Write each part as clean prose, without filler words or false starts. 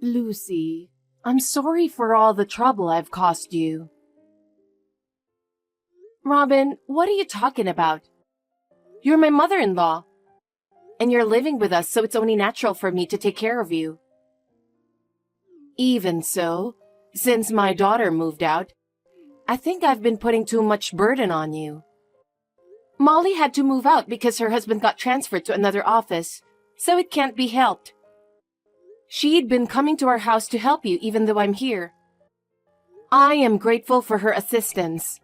Lucy, I'm sorry for all the trouble I've caused you. Robin, what are you talking about? You're my mother-in-law, and you're living with us, so it's only natural for me to take care of you. Even so, since my daughter moved out, I think I've been putting too much burden on you. Molly had to move out because her husband got transferred to another office, so it can't be helped. She'd been coming to our house to help you even though I'm here. I am grateful for her assistance.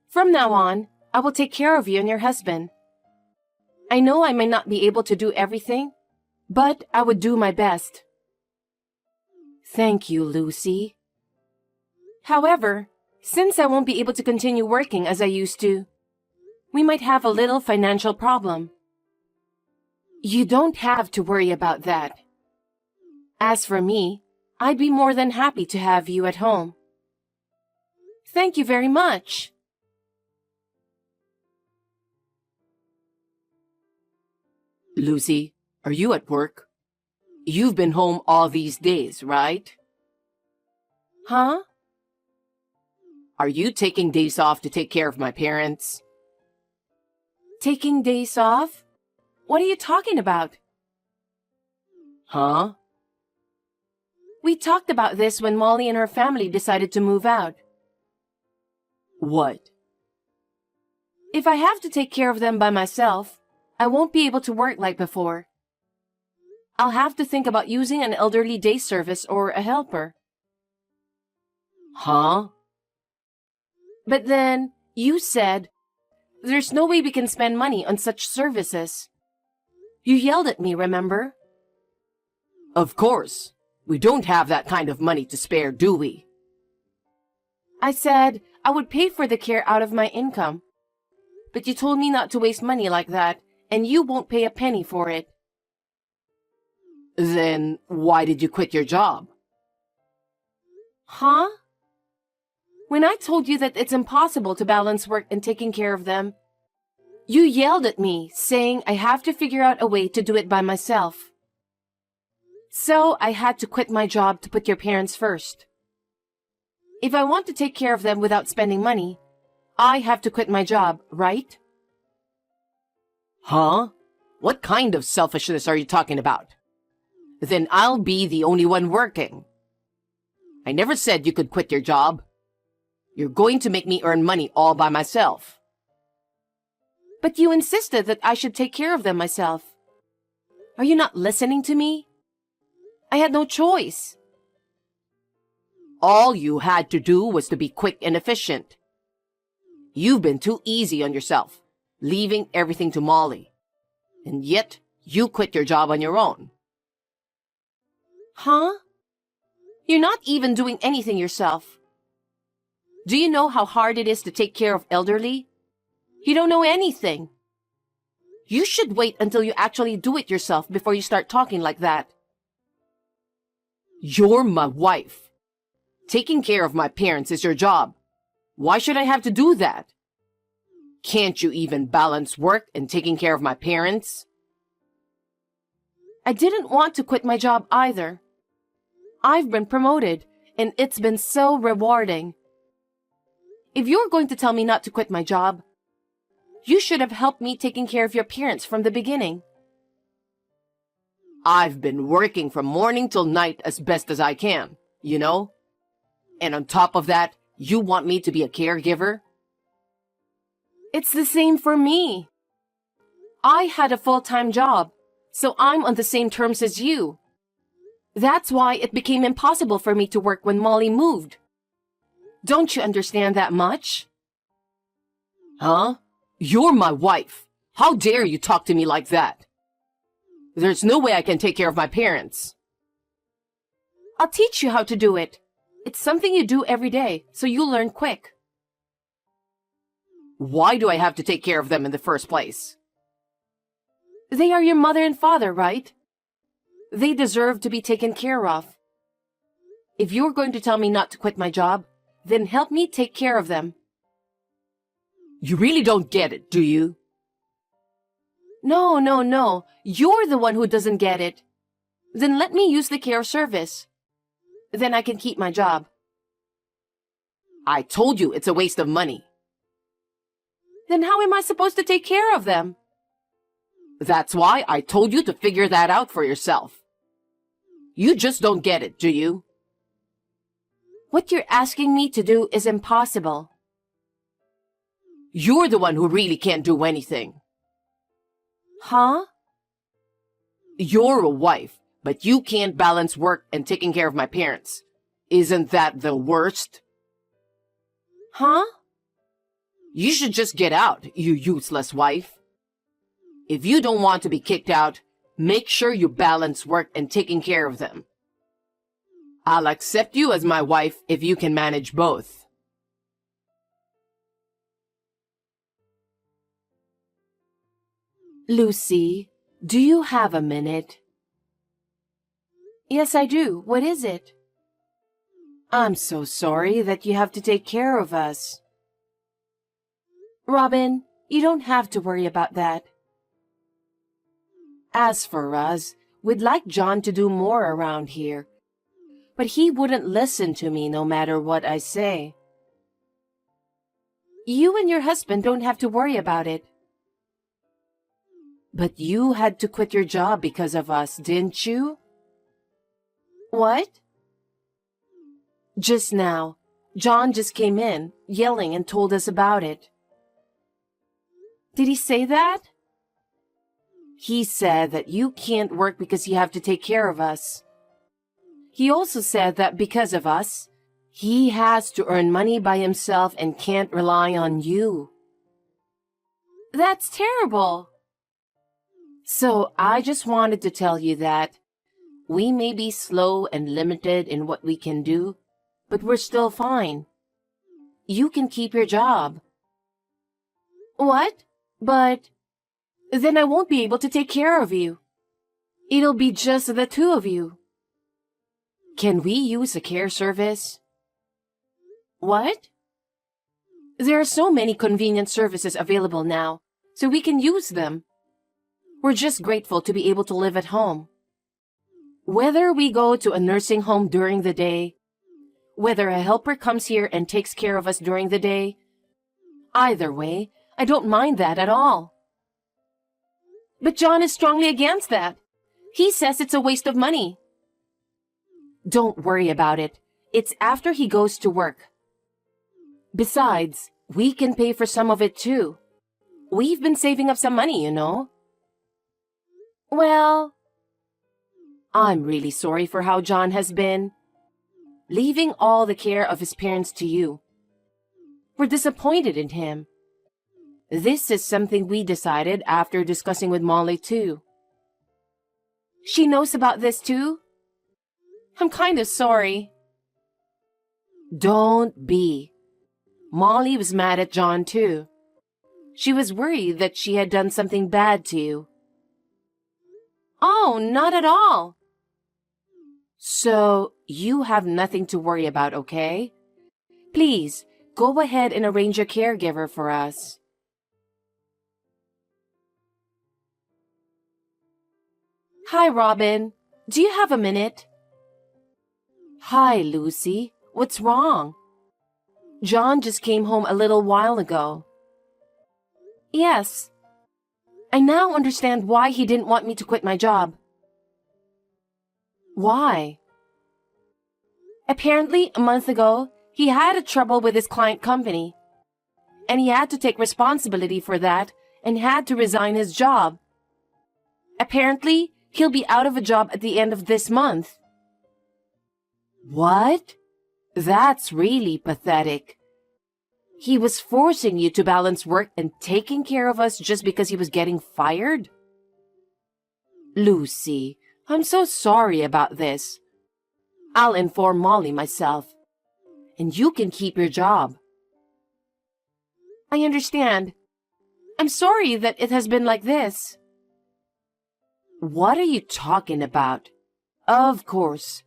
From now on, I will take care of you and your husband. I know I may not be able to do everything, but I would do my best. Thank you, Lucy. However, since I won't be able to continue working as I used to, we might have a little financial problem. You don't have to worry about that. As for me, I'd be more than happy to have you at home. Thank you very much. Lucy, are you at work? You've been home all these days, right? Huh? Are you taking days off to take care of my parents? Taking days off? What are you talking about? Huh? We talked about this when Molly and her family decided to move out. What? If I have to take care of them by myself, I won't be able to work like before. I'll have to think about using an elderly day service or a helper. Huh? But then, you said, there's no way we can spend money on such services. You yelled at me, remember? Of course. We don't have that kind of money to spare, do we? I said I would pay for the care out of my income. But you told me not to waste money like that, and you won't pay a penny for it. Then why did you quit your job? Huh? When I told you that it's impossible to balance work and taking care of them, you yelled at me, saying I have to figure out a way to do it by myself. So I had to quit my job to put your parents first. If I want to take care of them without spending money, I have to quit my job, right? Huh? What kind of selfishness are you talking about? Then I'll be the only one working. I never said you could quit your job. You're going to make me earn money all by myself. But you insisted that I should take care of them myself. Are you not listening to me? I had no choice. All you had to do was to be quick and efficient. You've been too easy on yourself, leaving everything to Molly. And yet, you quit your job on your own. Huh? You're not even doing anything yourself. Do you know how hard it is to take care of elderly? You don't know anything. You should wait until you actually do it yourself before you start talking like that. You're my wife. Taking care of my parents is your job. Why should I have to do that? Can't you even balance work and taking care of my parents? I didn't want to quit my job either. I've been promoted, and it's been so rewarding. If you're going to tell me not to quit my job, you should have helped me taking care of your parents from the beginning. I've been working from morning till night as best as I can, you know? And on top of that, you want me to be a caregiver? It's the same for me. I had a full-time job, so I'm on the same terms as you. That's why it became impossible for me to work when Molly moved. Don't you understand that much? Huh? You're my wife. How dare you talk to me like that? There's no way I can take care of my parents. I'll teach you how to do it. It's something you do every day, so you'll learn quick. Why do I have to take care of them in the first place? They are your mother and father, right? They deserve to be taken care of. If you're going to tell me not to quit my job, then help me take care of them. You really don't get it, do you? No. You're the one who doesn't get it. Then let me use the care service. Then I can keep my job. I told you it's a waste of money. Then how am I supposed to take care of them? That's why I told you to figure that out for yourself. You just don't get it, do you? What you're asking me to do is impossible. You're the one who really can't do anything. Huh? You're a wife, but you can't balance work and taking care of my parents. Isn't that the worst? Huh? You should just get out, you useless wife. If you don't want to be kicked out, make sure you balance work and taking care of them. I'll accept you as my wife if you can manage both. Lucy, do you have a minute? Yes, I do. What is it? I'm so sorry that you have to take care of us. Robin, you don't have to worry about that. As for us, we'd like John to do more around here. But he wouldn't listen to me no matter what I say. You and your husband don't have to worry about it. But you had to quit your job because of us, didn't you? What? Just now, John just came in, yelling and told us about it. Did he say that? He said that you can't work because you have to take care of us. He also said that because of us, he has to earn money by himself and can't rely on you. That's terrible. So I just wanted to tell you that we may be slow and limited in what we can do, but we're still fine. You can keep your job. What? But then I won't be able to take care of you. It'll be just the two of you. Can we use a care service? What? There are so many convenient services available now, so we can use them. We're just grateful to be able to live at home. Whether we go to a nursing home during the day, whether a helper comes here and takes care of us during the day, either way, I don't mind that at all. But John is strongly against that. He says it's a waste of money. Don't worry about it. It's after he goes to work. Besides, we can pay for some of it too. We've been saving up some money, you know. Well, I'm really sorry for how John has been, leaving all the care of his parents to you. We're disappointed in him. This is something we decided after discussing with Molly too. She knows about this too? I'm kind of sorry. Don't be. Molly was mad at John too. She was worried that she had done something bad to you. Oh, not at all. So, you have nothing to worry about, okay? Please, go ahead and arrange a caregiver for us. Hi, Robin. Do you have a minute? Hi, Lucy. What's wrong? John just came home a little while ago. Yes. I now understand why he didn't want me to quit my job. Why? Apparently, a month ago, he had a trouble with his client company, and he had to take responsibility for that and had to resign his job. Apparently, he'll be out of a job at the end of this month. What? That's really pathetic. He was forcing you to balance work and taking care of us just because he was getting fired? Lucy, I'm so sorry about this. I'll inform Molly myself. And you can keep your job. I understand. I'm sorry that it has been like this. What are you talking about? Of course.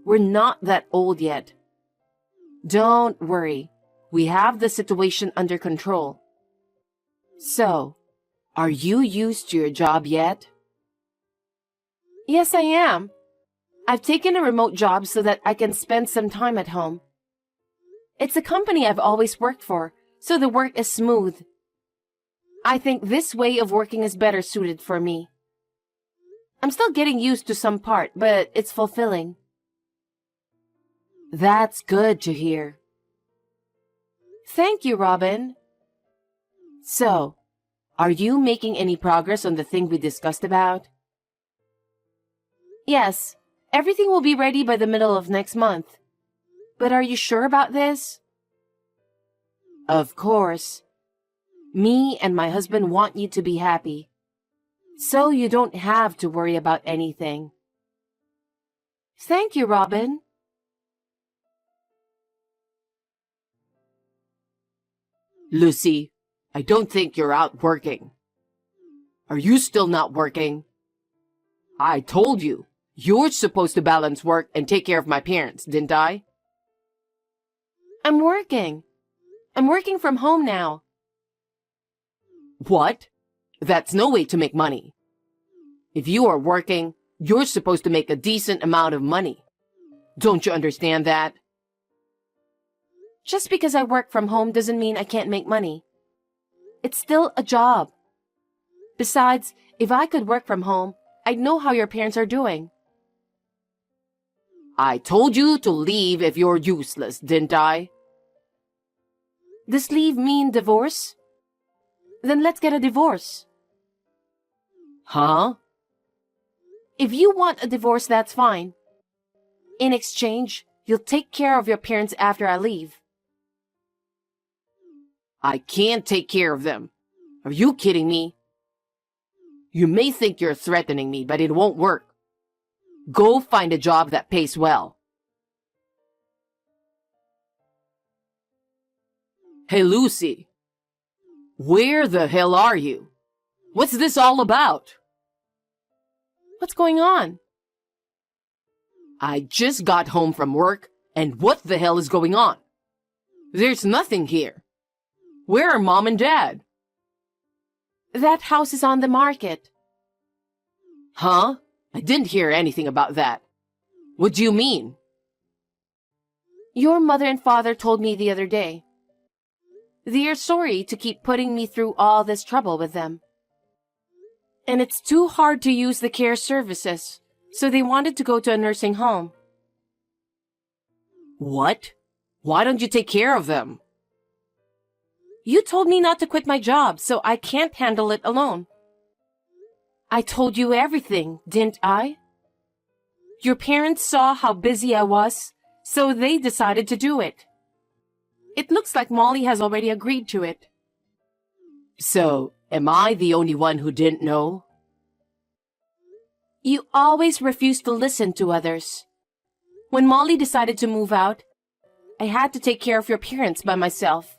We're not that old yet. Don't worry. We have the situation under control. So, are you used to your job yet? Yes, I am. I've taken a remote job so that I can spend some time at home. It's a company I've always worked for, so the work is smooth. I think this way of working is better suited for me. I'm still getting used to some part, but it's fulfilling. That's good to hear. Thank you, Robin. So, are you making any progress on the thing we discussed about? Yes, everything will be ready by the middle of next month. But are you sure about this? Of course. Me and my husband want you to be happy. So you don't have to worry about anything. Thank you, Robin. Lucy, I don't think you're out working. Are you still not working? I told you, you're supposed to balance work and take care of my parents, didn't I? I'm working. I'm working from home now. What? That's no way to make money. If you are working, you're supposed to make a decent amount of money. Don't you understand that? Just because I work from home doesn't mean I can't make money. It's still a job. Besides, if I could work from home, I'd know how your parents are doing. I told you to leave if you're useless, didn't I? Does leave mean divorce? Then let's get a divorce. Huh? If you want a divorce, that's fine. In exchange, you'll take care of your parents after I leave. I can't take care of them. Are you kidding me? You may think you're threatening me, but it won't work. Go find a job that pays well. Hey, Lucy. Where the hell are you? What's this all about? What's going on? I just got home from work, and what the hell is going on? There's nothing here. Where are Mom and Dad? That house is on the market. Huh? I didn't hear anything about that. What do you mean? Your mother and father told me the other day. They are sorry to keep putting me through all this trouble with them. And it's too hard to use the care services, so they wanted to go to a nursing home. What? Why don't you take care of them? You told me not to quit my job, so I can't handle it alone. I told you everything, didn't I? Your parents saw how busy I was, so they decided to do it. It looks like Molly has already agreed to it. So, am I the only one who didn't know? You always refuse to listen to others. When Molly decided to move out, I had to take care of your parents by myself.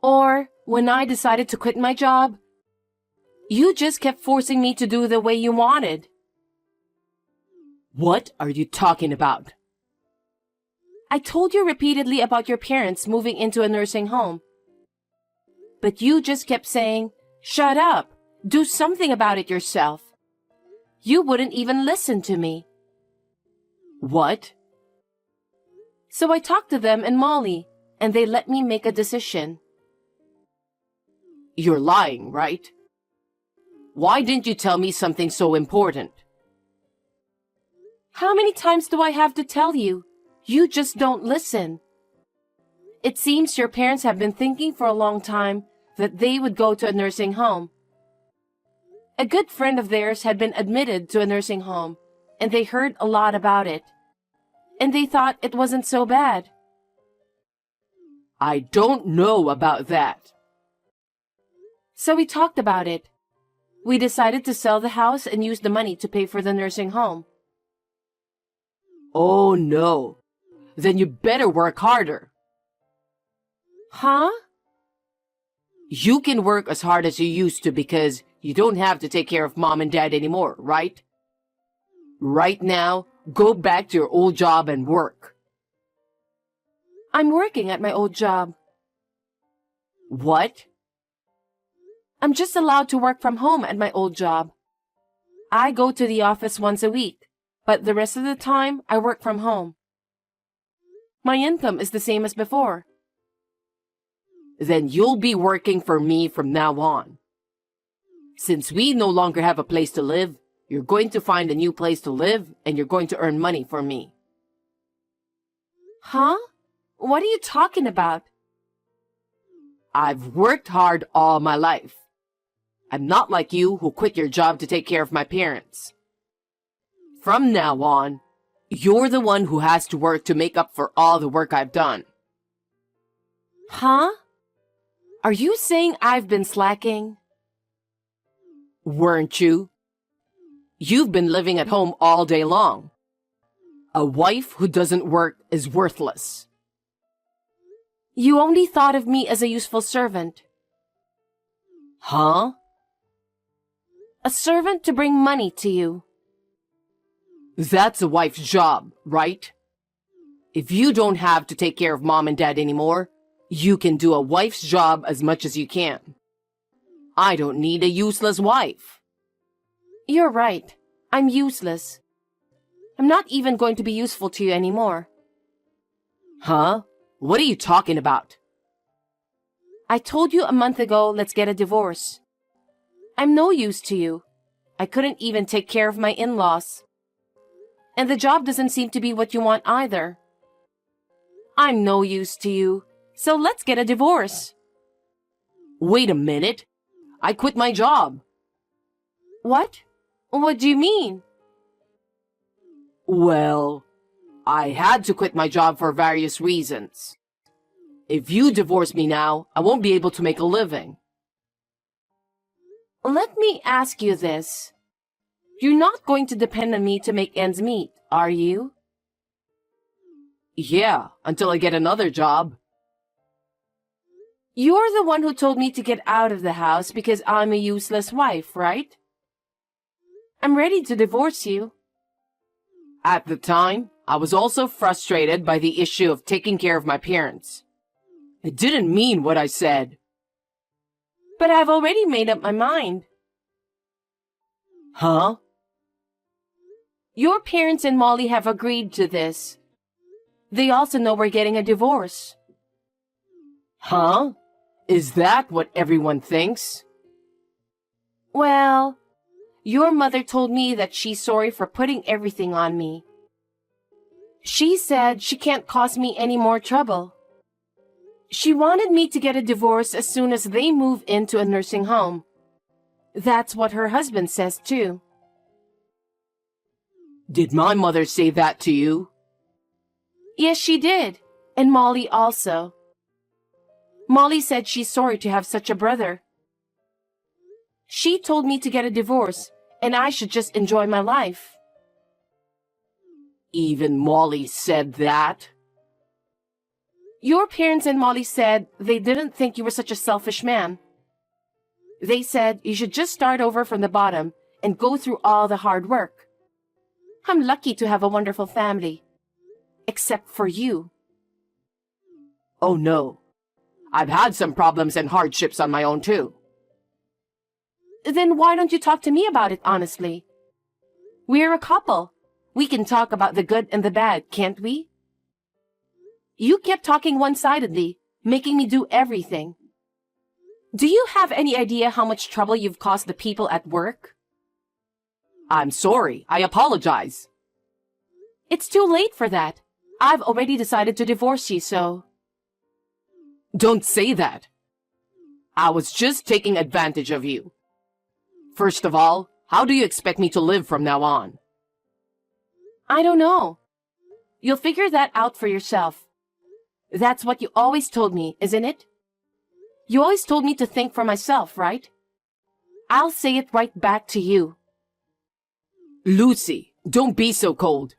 Or, when I decided to quit my job, you just kept forcing me to do the way you wanted. What are you talking about? I told you repeatedly about your parents moving into a nursing home. But you just kept saying, "Shut up, do something about it yourself." You wouldn't even listen to me. What? So I talked to them and Molly, and they let me make a decision. You're lying, right? Why didn't you tell me something so important? How many times do I have to tell you? You just don't listen. It seems your parents have been thinking for a long time that they would go to a nursing home. A good friend of theirs had been admitted to a nursing home, and they heard a lot about it. And they thought it wasn't so bad. I don't know about that. So we talked about it. We decided to sell the house and use the money to pay for the nursing home. Oh no. Then you better work harder. Huh? You can work as hard as you used to because you don't have to take care of Mom and Dad anymore, right? Right now, go back to your old job and work. I'm working at my old job. What? I'm just allowed to work from home at my old job. I go to the office once a week, but the rest of the time I work from home. My income is the same as before. Then you'll be working for me from now on. Since we no longer have a place to live, you're going to find a new place to live and you're going to earn money for me. Huh? What are you talking about? I've worked hard all my life. I'm not like you who quit your job to take care of my parents. From now on, you're the one who has to work to make up for all the work I've done. Huh? Are you saying I've been slacking? Weren't you? You've been living at home all day long. A wife who doesn't work is worthless. You only thought of me as a useful servant. Huh? A servant to bring money to you. That's a wife's job, right? If you don't have to take care of mom and dad anymore, you can do a wife's job as much as you can. I don't need a useless wife. You're right. I'm useless. I'm not even going to be useful to you anymore. Huh? What are you talking about? I told you a month ago, let's get a divorce. I'm no use to you. I couldn't even take care of my in-laws. And the job doesn't seem to be what you want either. I'm no use to you, so let's get a divorce. Wait a minute. I quit my job. What? What do you mean? Well, I had to quit my job for various reasons. If you divorce me now, I won't be able to make a living. Let me ask you this. You're not going to depend on me to make ends meet, are you? Yeah, until I get another job. You're the one who told me to get out of the house because I'm a useless wife, right? I'm ready to divorce you. At the time, I was also frustrated by the issue of taking care of my parents. I didn't mean what I said. But I've already made up my mind. Huh? Your parents and Molly have agreed to this. They also know we're getting a divorce. Huh? Is that what everyone thinks? Well, your mother told me that she's sorry for putting everything on me. She said she can't cause me any more trouble. She wanted me to get a divorce as soon as they move into a nursing home. That's what her husband says too. Did my mother say that to you? Yes, she did. And Molly also. Molly said she's sorry to have such a brother. She told me to get a divorce, and I should just enjoy my life. Even Molly said that? Your parents and Molly said they didn't think you were such a selfish man. They said you should just start over from the bottom and go through all the hard work. I'm lucky to have a wonderful family. Except for you. Oh no. I've had some problems and hardships on my own too. Then why don't you talk to me about it honestly? We're a couple. We can talk about the good and the bad, can't we? You kept talking one-sidedly, making me do everything. Do you have any idea how much trouble you've caused the people at work? I'm sorry. I apologize. It's too late for that. I've already decided to divorce you, so... Don't say that. I was just taking advantage of you. First of all, how do you expect me to live from now on? I don't know. You'll figure that out for yourself. That's what you always told me, isn't it? You always told me to think for myself, right? I'll say it right back to you. Lucy, don't be so cold.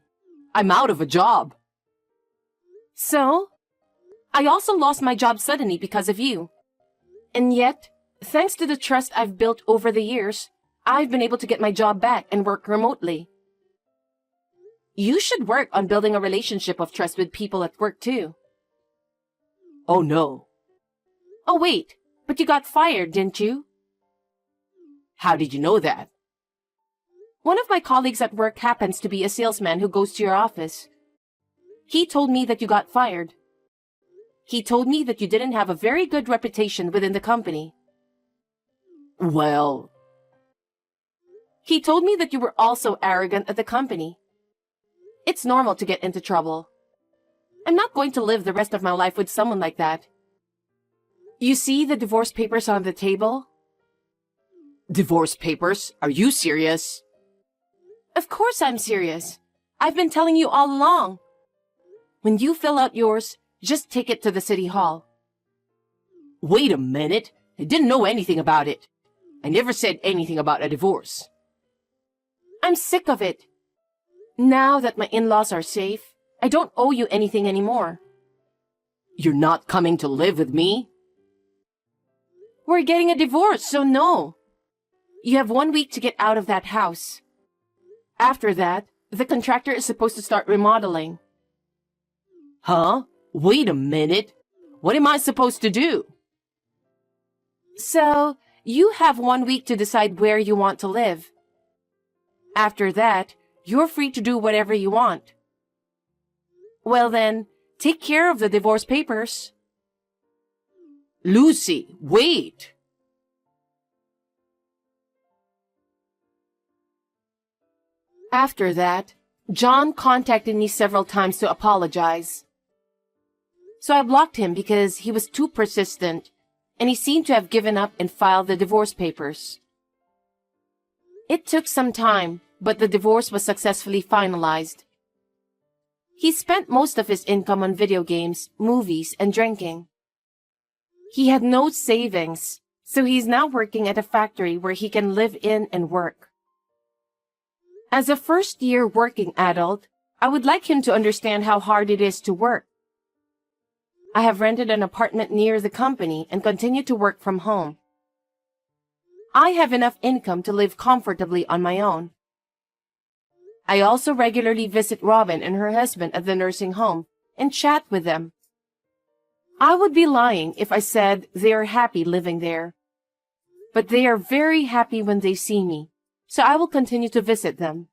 I'm out of a job. So? I also lost my job suddenly because of you. And yet, thanks to the trust I've built over the years, I've been able to get my job back and work remotely. You should work on building a relationship of trust with people at work too. Oh no. Oh wait, but you got fired, didn't you? How did you know that? One of my colleagues at work happens to be a salesman who goes to your office. He told me that you got fired. He told me that you didn't have a very good reputation within the company. Well, He told me that you were also arrogant at the company. It's normal to get into trouble. I'm not going to live the rest of my life with someone like that. You see the divorce papers on the table? divorce papers? Are you serious? Of course I'm serious. I've been telling you all along. When you fill out yours, just take it to the city hall. Wait a minute. I didn't know anything about it. I never said anything about a divorce. I'm sick of it. Now that my in-laws are safe, I don't owe you anything anymore. You're not coming to live with me? We're getting a divorce, so no. You have 1 week to get out of that house. After that, the contractor is supposed to start remodeling. Huh? Wait a minute. What am I supposed to do? So, you have 1 week to decide where you want to live. After that, you're free to do whatever you want. Well then, take care of the divorce papers. Lucy, wait. After that, John contacted me several times to apologize. So I blocked him because he was too persistent, and he seemed to have given up and filed the divorce papers. It took some time, but the divorce was successfully finalized. He spent most of his income on video games, movies, and drinking. He had no savings, so he's now working at a factory where he can live in and work. As a first-year working adult, I would like him to understand how hard it is to work. I have rented an apartment near the company and continue to work from home. I have enough income to live comfortably on my own. I also regularly visit Robin and her husband at the nursing home and chat with them. I would be lying if I said they are happy living there. But they are very happy when they see me, so I will continue to visit them.